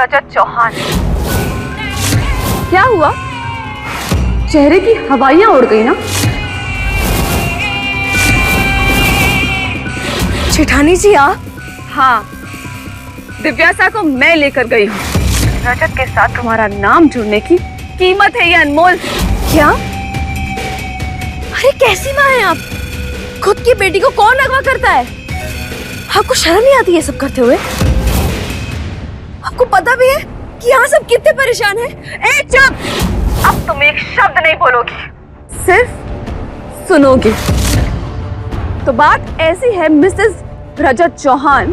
रजत चौहान। क्या हुआ? चेहरे की हवाइयां उड़ गई ना? जेठानी जी आप? हाँ, दिव्यासा को मैं लेकर गई हूँ। रजत के साथ तुम्हारा नाम जुड़ने की कीमत है ये अनमोल। क्या? अरे कैसी माँ हैं आप? खुद की बेटी को कौन अगवा करता है? आपको शर्म नहीं आती ये सब करते हुए? आपको पता भी है कि यहाँ सब कितने परेशान हैं? ए चुप! अब तुम एक शब्द नहीं बोलोगी, सिर्फ सुनोगी। तो बात ऐसी है मिसेस रजत चौहान,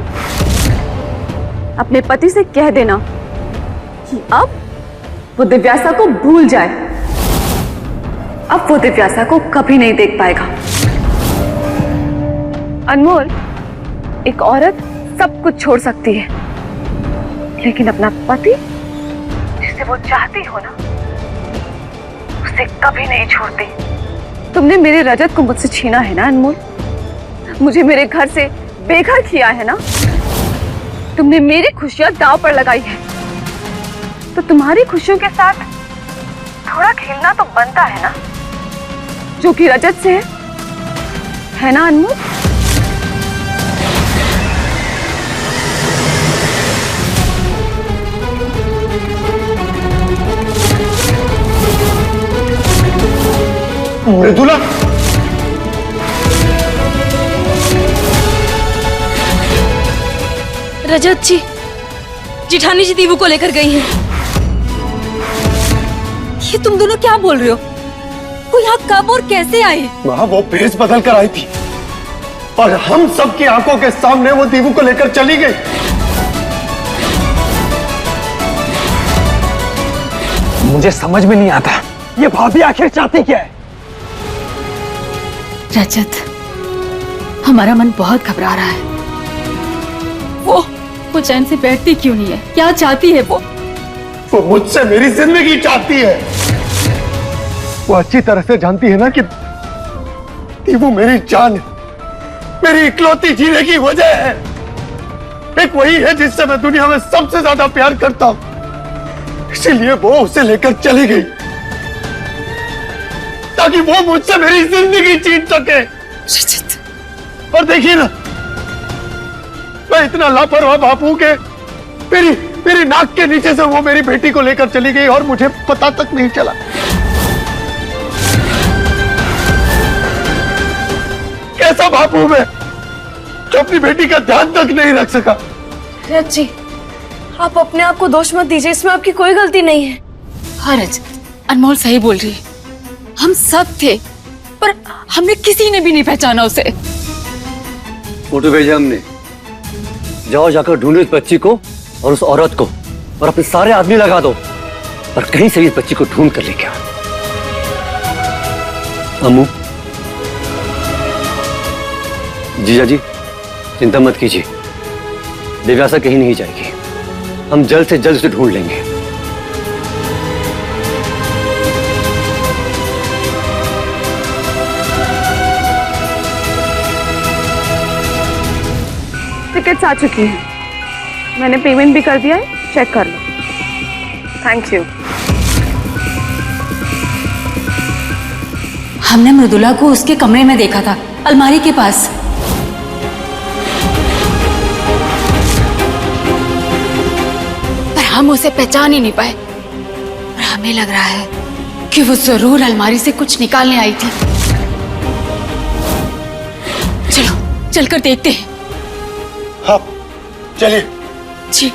अपने पति से कह देना कि अब वो दिव्यासा को भूल जाए। अब वो दिव्यासा को कभी नहीं देख पाएगा। अनमोल, एक औरत सब कुछ छोड़ सकती है, लेकिन अपना पति जिसे वो चाहती हो ना, उसे कभी नहीं छोड़ती। तुमने मेरे रजत को मुझसे छीना है ना अनमोल, मुझे मेरे घर से बेघर किया है ना, तुमने मेरी खुशियां दांव पर लगाई है, तो तुम्हारी खुशियों के साथ थोड़ा खेलना तो बनता है ना, जो कि रजत से है ना अनमोल? मृदुला, रजत जी, जेठानी जी दीवू को लेकर गई हैं। ये तुम दोनों क्या बोल रहे हो? वो यहाँ कब और कैसे आए? वहाँ वो भेष बदल कर आई थी और हम सबकी आंखों के सामने वो दीवू को लेकर चली गई। मुझे समझ में नहीं आता ये भाभी आखिर चाहती क्या है? रजत, हमारा मन बहुत घबरा रहा है। वो चैन से बैठती क्यों नहीं है? क्या चाहती है वो? वो मुझसे मेरी जिंदगी चाहती है। वो अच्छी तरह से जानती है ना कि दीवू मेरी जान है, मेरी इकलौती जीने की वजह है। एक वही है जिससे मैं दुनिया में सबसे ज्यादा प्यार करता हूं, इसीलिए वो उसे लेकर चली गई ताकि वो मुझसे मेरी जिंदगी छीन सके। और देखिए ना, मैं इतना लापरवाह बाप हूं कि मेरी नाक के नीचे से वो मेरी बेटी को लेकर चली गई और मुझे पता तक नहीं चला। कैसा बाप हूं मैं जो अपनी बेटी का ध्यान तक नहीं रख सका। रजत जी, आप अपने आप को दोष मत दीजिए, इसमें आपकी कोई गलती नहीं है। हाँ रजत, अनमोल सही बोल रही है। हम सब थे, पर हमने किसी ने भी नहीं पहचाना उसे। फोटो भेजा हमने, जाओ जाकर ढूंढो इस बच्ची को और उस औरत को, और अपने सारे आदमी लगा दो और कहीं से इस बच्ची को ढूंढ कर लेके आओ। अम्मू, जीजा जी, चिंता मत कीजिए, दिव्यासा कहीं नहीं जाएगी। हम जल्द से जल्द उसे ढूंढ लेंगे। टिकट्स आ चुकी हैं, मैंने पेमेंट भी कर दिया है, चेक कर लो। Thank you. हमने मृदुला को उसके कमरे में देखा था, अलमारी के पास। पर हम उसे पहचान ही नहीं पाए, और हमें लग रहा है कि वो जरूर अलमारी से कुछ निकालने आई थी। चलो चलकर देखते हैं। हाँ, चलिए। जी।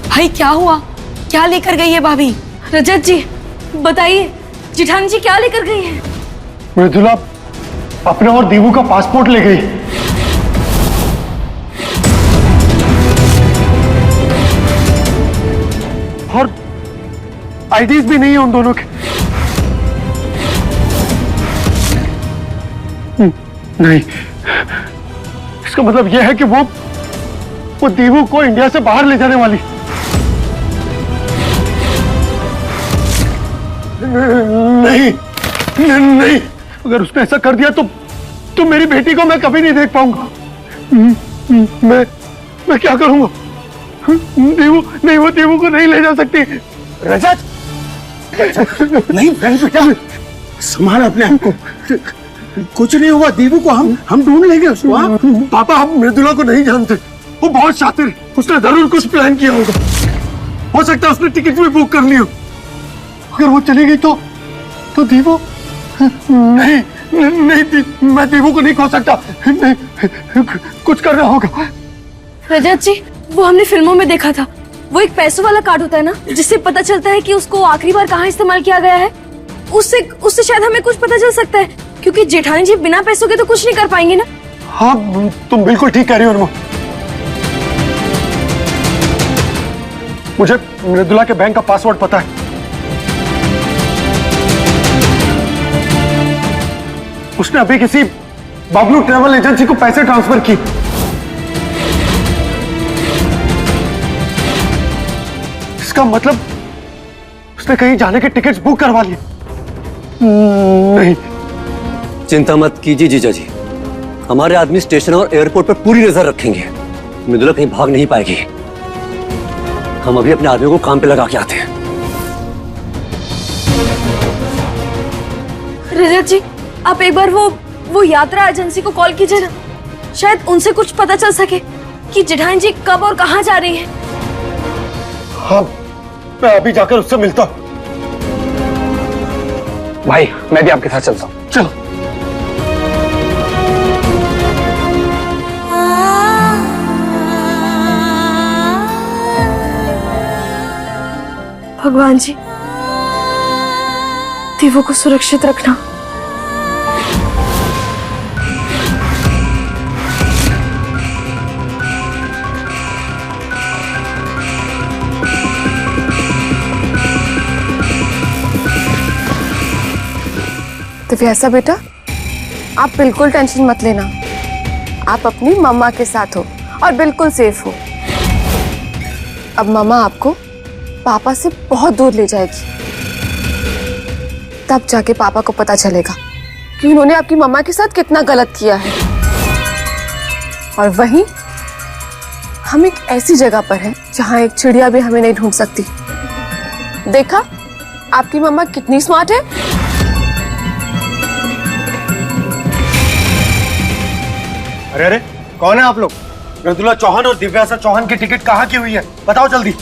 भाई क्या हुआ? क्या लेकर गई है भाभी? रजत जी बताइए, जेठानी जी क्या लेकर गई है? मृदुला अपना और दीवू का पासपोर्ट ले गई। और आईडीज भी नहीं है उन दोनों के। नहीं, इसका मतलब यह है कि वो दीवू को इंडिया से बाहर ले जाने वाली। नहीं नहीं, अगर उसने ऐसा कर दिया तो मेरी बेटी को मैं कभी नहीं देख पाऊंगा। मैं क्या करूंगा? देवू नहीं, वो देवू को नहीं ले जा सकती। रजत नहीं बेटा, संभाल अपने आप को, कुछ नहीं हुआ। देवू को हम ढूंढ लेंगे उसको। हाँ? पापा, हम मृदुला को नहीं जानते, वो बहुत शातिर है, उसने जरूर कुछ प्लान किया होगा। हो सकता है उसने टिकट भी बुक कर ली हो। अगर वो चली गई तो देवू नहीं नहीं, मैं देवू को नहीं खो सकता। नहीं, कुछ करना होगा। रजत जी, वो हमने फिल्मों में देखा था, वो एक पैसों वाला कार्ड होता है ना, जिससे पता चलता है कि उसको आखिरी बार कहाँ इस्तेमाल किया गया है। उससे शायद हमें कुछ पता चल सकता है, क्योंकि जेठानी जी बिना पैसों के तो कुछ नहीं कर पाएंगे ना। हाँ, तुम बिल्कुल ठीक कह रही हो। मुझे मृदुला के बैंक का पासवर्ड पता है। उसने अभी किसी बबलू ट्रैवल एजेंसी को पैसे ट्रांसफर किए। इसका मतलब उसने कहीं जाने के टिकट्स बुक करवा लिए। नहीं, चिंता मत कीजिए जीजा जी, हमारे आदमी स्टेशन और एयरपोर्ट पर पूरी नजर रखेंगे। मृदुला कहीं भाग नहीं पाएगी। हम अभी अपने आदमियों को काम पे लगा के आते हैं। रजत जी, आप एक बार वो यात्रा एजेंसी को कॉल कीजिए ना, शायद उनसे कुछ पता चल सके कि जेठानी जी कब और कहाँ जा रही हैं। हाँ, मैं अभी जाकर उससे मिलता हूँ। भाई, मैं भी आपके साथ चलता हूँ। चलो। भगवान जी, देवू को सुरक्षित रखना। दिव्यासा बेटा, आप बिल्कुल टेंशन मत लेना, आप अपनी मम्मा के साथ हो और बिल्कुल सेफ हो। अब मम्मा आपको पापा से बहुत दूर ले जाएगी, तब जाके पापा को पता चलेगा कि उन्होंने आपकी मम्मा के साथ कितना गलत किया है। और वहीं हम एक ऐसी जगह पर हैं जहां एक चिड़िया भी हमें नहीं ढूंढ सकती। देखा आपकी मम्मा कितनी स्मार्ट है। अरे अरे, कौन है आप लोग? मृदुला चौहान और दिव्यासा चौहान की टिकट कहाँ की हुई है? बताओ जल्दी।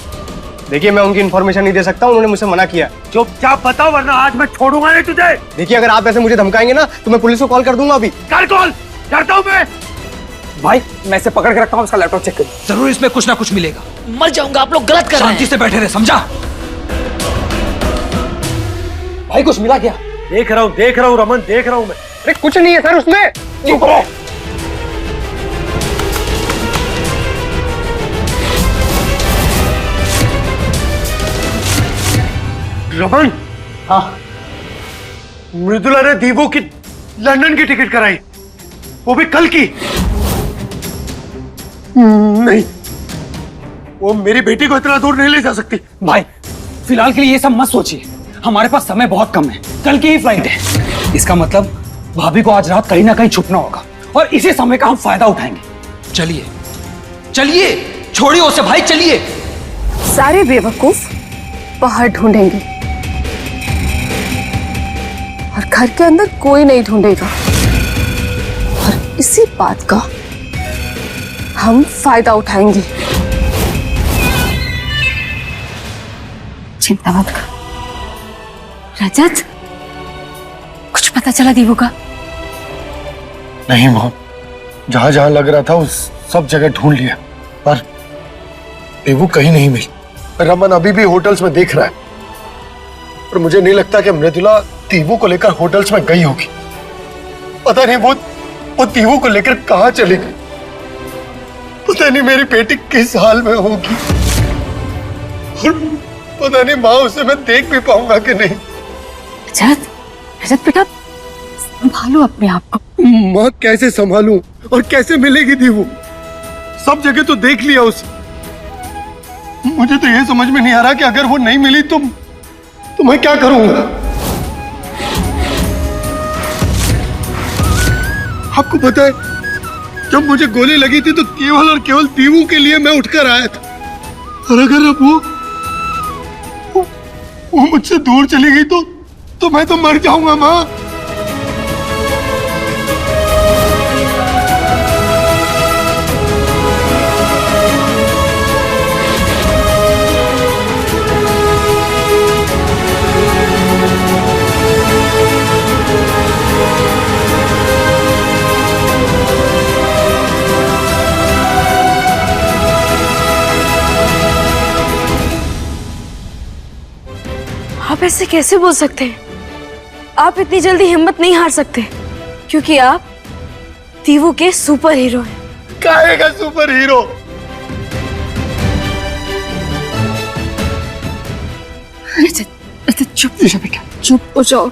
देखिए, मैं उनकी इन्फॉर्मेशन नहीं दे सकता, उन्होंने मुझसे मना किया। चुपचाप बताओ, वरना आज मैं छोड़ूंगा नहीं तुझे। देखिए, अगर आप ऐसे मुझे धमकाएंगे ना तो मैं पुलिस को कॉल कर दूंगा। अभी कर कॉल, करता हूँ मैं। भाई, मैं इसे पकड़ के रखता हूँ, उसका लैपटॉप चेक करिए। जरूर इसमें कुछ ना कुछ मिलेगा। मर जाऊंगा, आप लोग गलत कर रहे शांति हैं। से बैठे रहे, समझा? भाई, कुछ मिला क्या? देख रहा हूँ रमन, देख रहा हूँ मैं। अरे कुछ नहीं है सर उसमें। चुप रहो। रमन, हाँ, मृदुला ने दीवू की लंदन की टिकट कराई, वो भी कल की। नहीं, वो मेरी बेटी को इतना दूर नहीं ले जा सकती। भाई, फिलहाल के लिए ये सब मत सोचिए, हमारे पास समय बहुत कम है, कल की ही फ्लाइट है। इसका मतलब भाभी को आज रात कहीं ना कहीं छुपना होगा और इसी समय का हम फायदा उठाएंगे। चलिए चलिए, छोड़िए उसे भाई, चलिए। सारे बेवकूफ बाहर ढूंढेंगे और घर के अंदर कोई नहीं ढूंढेगा, और इसी बात का हम फायदा उठाएंगे। चिंता मत कर रजत, कुछ पता चला दीवू का? नहीं मॉम, जहां जहां लग रहा था उस सब जगह ढूंढ लिया, पर दीवू कहीं नहीं मिली। रमन अभी भी होटल्स में देख रहा है, और मुझे नहीं लगता कि मृदुला दीवू को लेकर होटल्स में गई होगी। पता नहीं वो दीवू को लेकर कहां चली गई। पता नहीं मेरी बेटी किस हाल में होगी, और पता नहीं माँ उसे मैं देख भी पाऊंगा कि नहीं। रजत, रजत बेटा, संभालो अपने आप को। माँ कैसे संभालूं और कैसे मिलेगी दीवू? सब जगह तो देख लिया उसे। मुझे तो ये समझ में नहीं आ रहा कि अगर वो नहीं मिली तो मैं क्या करूंगा। आपको पता है, जब मुझे गोली लगी थी तो केवल और केवल दीवू के लिए मैं उठकर आया था। और अगर अब वो मुझसे दूर चली गई तो मैं तो मर जाऊंगा माँ। आप ऐसे कैसे बोल सकते हैं? आप इतनी जल्दी हिम्मत नहीं हार सकते, क्योंकि आप दीवू के सुपर हीरो हैं। काहे का सुपर हीरो? चुप हो जाओ बेटा, चुप हो जाओ,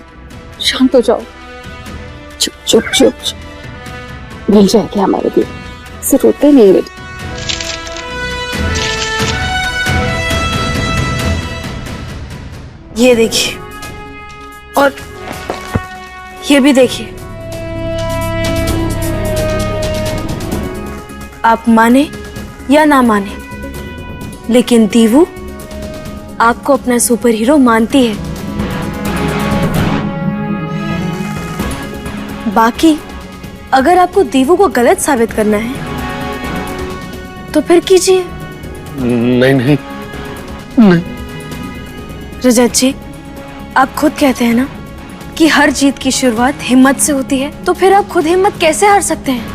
शांत हो जाओ। चुप चुप चुप चुप। मिल जाएगी हमारे लिए, से रोते नहीं बेटा। ये देखिए, और ये भी देखिए। आप माने या ना माने, लेकिन दीवू आपको अपना सुपर हीरो मानती है। बाकी अगर आपको दीवू को गलत साबित करना है तो फिर कीजिए। नहीं नहीं नहीं। रजत जी, आप खुद कहते हैं ना कि हर जीत की शुरुआत हिम्मत से होती है, तो फिर आप खुद हिम्मत कैसे हार सकते हैं?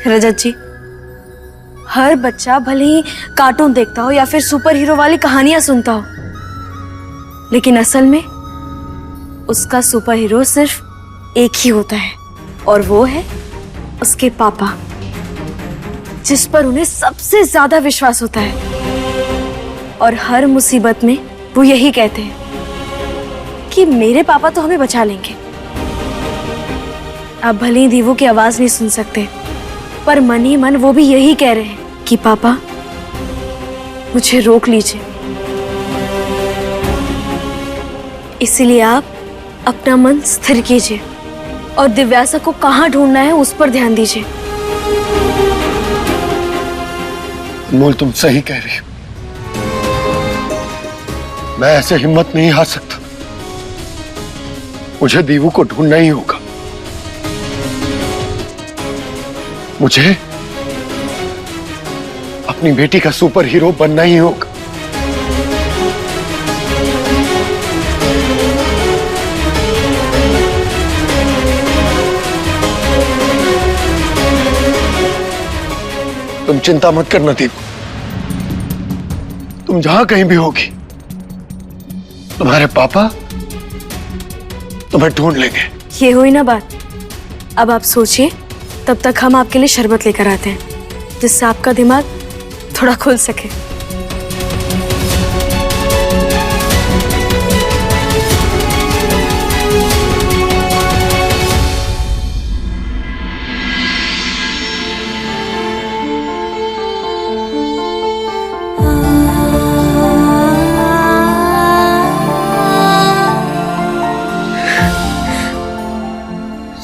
रजत जी, हर बच्चा भले ही कार्टून देखता हो या फिर सुपर हीरो वाली कहानियां सुनता हो, लेकिन असल में उसका सुपर हीरो सिर्फ एक ही होता है, और वो है उसके पापा, जिस पर उन्हें सबसे ज्यादा विश्वास होता है। और हर मुसीबत में वो यही कहते हैं कि मेरे पापा तो हमें बचा लेंगे। आप भले ही दीवू की आवाज नहीं सुन सकते, पर मन ही मन वो भी यही कह रहे हैं कि पापा मुझे रोक लीजिए। इसीलिए आप अपना मन स्थिर कीजिए और दिव्यासा को कहाँ ढूंढना है उस पर ध्यान दीजिए। अनमोल, तुम सही कह रही हो। मैं ऐसे हिम्मत नहीं हार सकता। मुझे दीवू को ढूंढना ही होगा। मुझे अपनी बेटी का सुपर हीरो बनना ही होगा। तुम चिंता मत करना दीपू, तुम जहां कहीं भी होगी, तुम्हारे पापा तुम्हें ढूंढ लेंगे। ये हुई ना बात। अब आप सोचिए, तब तक हम आपके लिए शरबत लेकर आते हैं, जिससे आपका दिमाग थोड़ा खुल सके।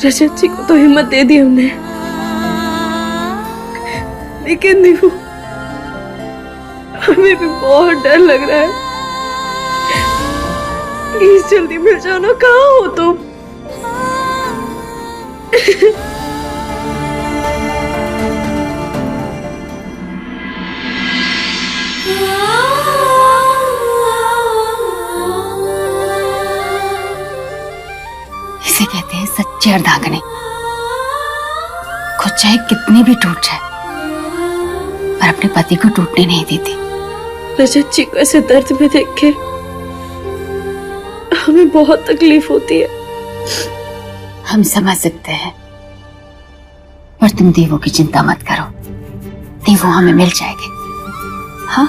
रजत जी को तो हिम्मत दे दी हमने, लेकिन दीवू, हमें भी बहुत डर लग रहा है। प्लीज जल्दी मिल जाओ ना, कहाँ हो तुम? इसे कहते हैं सच्चे अर्धांगिनी। खुद चाहे कितनी भी टूट जाए, पर अपने पति को टूटने नहीं देती। रजत जी को ऐसे दर्द में देख के हमें बहुत तकलीफ होती है। हम समझ सकते हैं, पर तुम दीवू की चिंता मत करो। दीवू हमें मिल जाएगी। हाँ,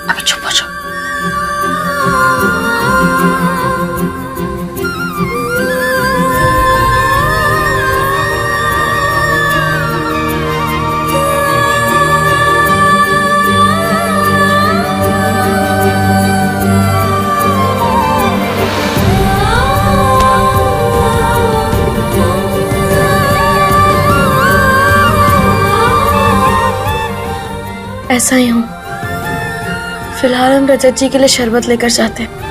अभी चुप हो जाओ। ऐसा ही हूँ। फिलहाल हम रजत जी के लिए शरबत लेकर जाते हैं।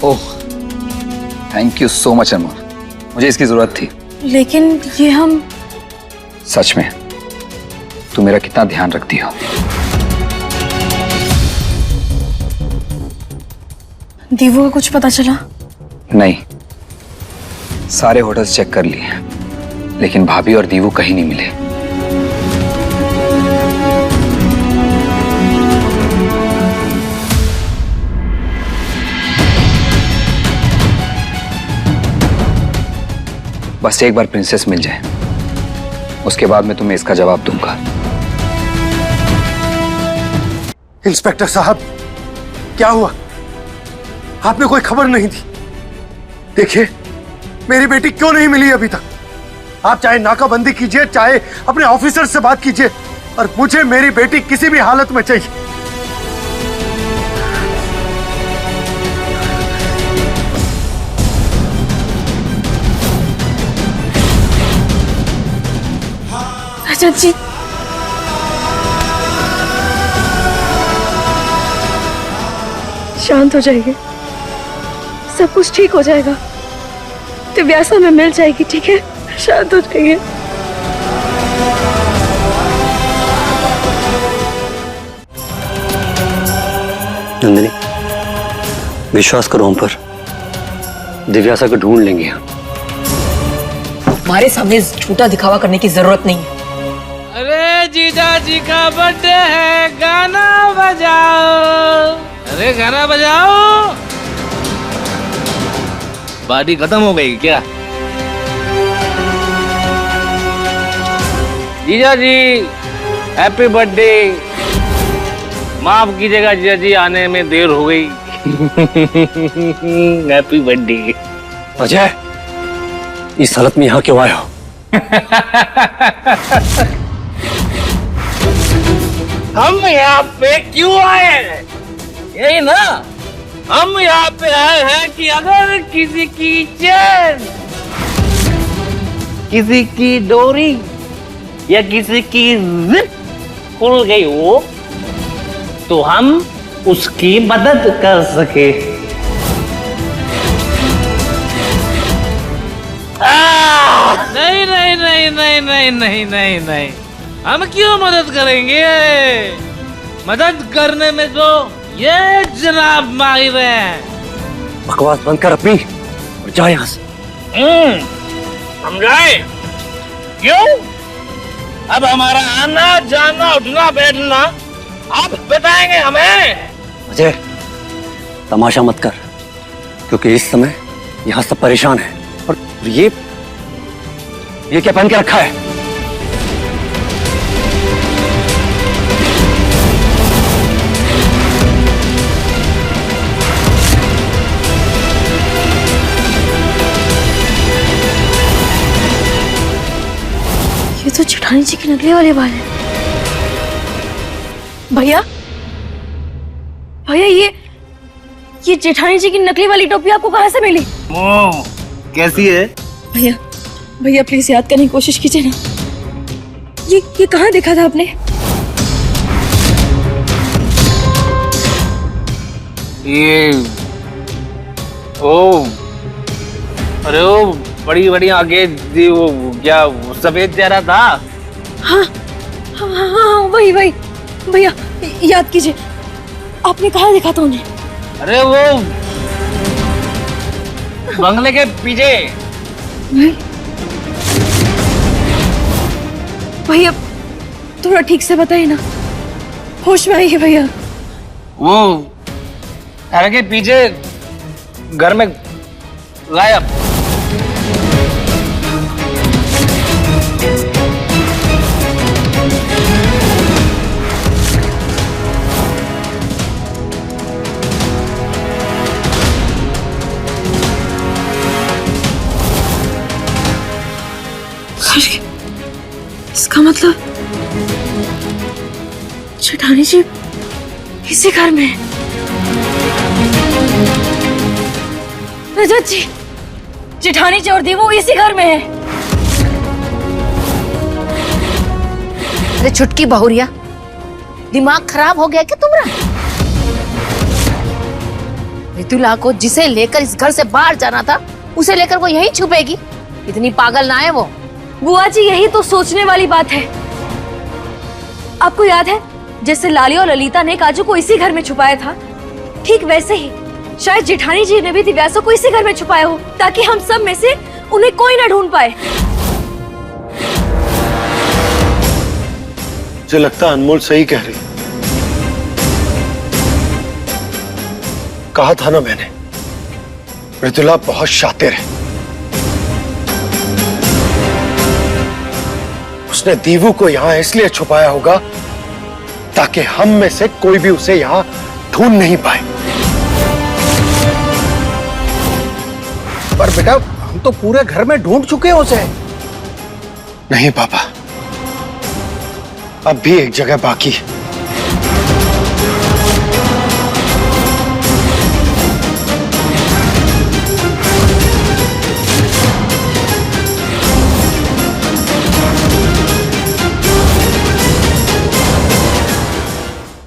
ओह, थैंक यू सो मच अनमोल, मुझे इसकी जरूरत थी। लेकिन ये हम सच में तू मेरा कितना ध्यान रखती हो। दीवू का कुछ पता चला? नहीं, सारे होटल्स चेक कर लिए लेकिन भाभी और दीवू कहीं नहीं मिले। बस एक बार प्रिंसेस मिल जाए, उसके बाद मैं तुम्हें इसका जवाब दूंगा। इंस्पेक्टर साहब, क्या हुआ? आपने कोई खबर नहीं दी? देखिए, मेरी बेटी क्यों नहीं मिली अभी तक? आप चाहे नाकाबंदी कीजिए, चाहे अपने ऑफिसर से बात कीजिए, और मुझे मेरी बेटी किसी भी हालत में चाहिए। रजत जी, शांत हो जाइए, सब कुछ ठीक हो जाएगा। दिव्यासा में मिल जाएगी, ठीक है? शांत हो जाइए। नंदिनी, विश्वास करो हम पर, दिव्यासा को ढूंढ लेंगे हम। हमारे सामने झूठा दिखावा करने की जरूरत नहीं है। अरे जीजा जी का बर्थडे है, गाना बजाओ। अरे गाना बजाओ। पार्टी खत्म हो गई क्या? जीजा जी हैप्पी बर्थडे। माफ कीजिएगा जीजा जी, आने में देर हो गई। Happy birthday. अजय, इस हालत में यहाँ क्यों आए हो? हम यहाँ पे क्यों आए हैं? यही ना, हम यहाँ पे आए हैं कि अगर किसी की चैन, किसी की डोरी या किसी की जिप खुल गई हो तो हम उसकी मदद कर सके। नहीं नहीं नहीं नहीं नहीं नहीं नहीं नहीं, हम क्यों मदद करेंगे? मदद करने में तो ये जनाब माहिर हैं। बकवास बंद कर अपनी और जा यहाँ से। समझाए क्यों? अब हमारा आना जाना उठना बैठना आप बताएंगे हमें। अजय, तमाशा मत कर, क्योंकि इस समय यहाँ सब परेशान हैं। और ये क्या पहन के रखा है? ये तो जेठानी जी के नकली वाले बाल हैं। भैया, भैया, ये जेठानी जी की नकली वाली टोपी आपको कहाँ से मिली? कैसी है? भैया, भैया प्लीज याद करने की कोशिश कीजिए ना। ये कहाँ देखा था आपने? ये ओ, अरे वो बड़ी बड़ी आगे थी, वो क्या सफेद चेहरा था? हाँ हाँ हाँ, हाँ वही वही। भैया याद कीजिए, आपने कहाँ देखा था उन्हें? अरे वो बंगले के पीछे। भैया थोड़ा ठीक से बताइए ना, होश में आइए भैया। वो घर के पीछे घर में गायब। इसका मतलब जेठानी जी इसी घर में। रजत जी, जेठानी जी और देवू इसी घर में है। अरे छुटकी बहुरिया, दिमाग खराब हो गया क्या तुम्हारा? मृदुला को जिसे लेकर इस घर से बाहर जाना था, उसे लेकर वो यहीं छुपेगी? इतनी पागल ना है वो। बुआ जी, यही तो सोचने वाली बात है। आपको याद है जैसे लाली और ललिता ने काजू को इसी घर में छुपाया था, ठीक वैसे ही शायद जेठानी जी ने भी दिव्यासो को इसी घर में छुपाया हो, ताकि हम सब में से उन्हें कोई ना ढूंढ पाए। मुझे लगता है अनमोल सही कह रही। कहा था ना मैंने, मृदुला बहुत शातिर है। उसने दीवू को यहां इसलिए छुपाया होगा ताकि हम में से कोई भी उसे यहां ढूंढ नहीं पाए। पर बेटा, हम तो पूरे घर में ढूंढ चुके हैं उसे। नहीं पापा, अब भी एक जगह बाकी है।